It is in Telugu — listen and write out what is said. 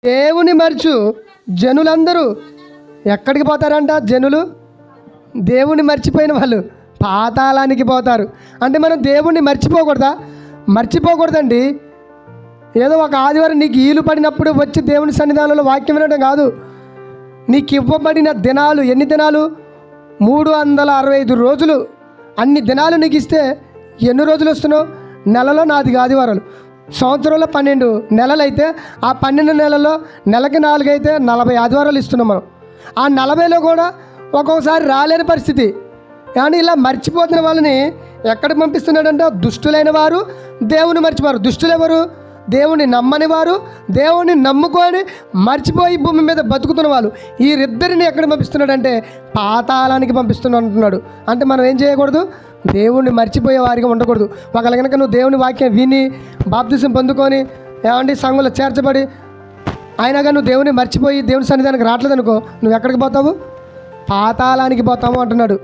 దేవుని మరచు జనులందరూ ఎక్కడికి పోతారంట? జనులు దేవుని మర్చిపోయిన వాళ్ళు పాతాళానికి పోతారు. అంటే మనం దేవుణ్ణి మర్చిపోకూడదా? మర్చిపోకూడదండి. ఏదో ఒక ఆదివారం నీకు ఈలు పడినప్పుడు వచ్చి దేవుని సన్నిధానంలో వాక్యం వినడం కాదు. నీకు ఇవ్వబడిన దినాలు ఎన్ని దినాలు? 365 రోజులు. అన్ని దినాలు నీకు ఇస్తే ఎన్ని రోజులు వస్తున్నావు? నెలలో 4 ఆదివారాలు, సంవత్సరంలో 12 నెలలు అయితే ఆ 12 నెలల్లో నెలకి 4 అయితే 40 ఆదివారాలు ఇస్తున్నాం మనం. ఆ 40లో కూడా ఒక్కొక్కసారి రాలేని పరిస్థితి. కానీ ఇలా మర్చిపోతున్న వాళ్ళని ఎక్కడికి పంపిస్తున్నాడంటే, దుష్టులైన వారు దేవుని మర్చిపోరు. దుష్టులు ఎవరు? దేవుని నమ్మని వారు, దేవుని నమ్ముకొని మర్చిపోయి భూమి మీద బతుకుతున్న వాళ్ళు. వీరిద్దరిని ఎక్కడ పంపిస్తున్నాడంటే పాతాళానికి పంపిస్తున్నాడు అంటున్నాడు. అంటే మనం ఏం చేయకూడదు? దేవుణ్ణి మర్చిపోయే వారిగా ఉండకూడదు. ఒకవేళ కనుక నువ్వు దేవుని వాక్యం విని బాప్తిసం పొందుకొని ఏమంటే సంఘంలో చేర్చబడి అయినాగా నువ్వు దేవుని మర్చిపోయి దేవుని సన్నిధానికి రావట్లేదు అనుకో, నువ్వు ఎక్కడికి పోతావు? పాతాళానికి పోతావు అంటున్నాడు.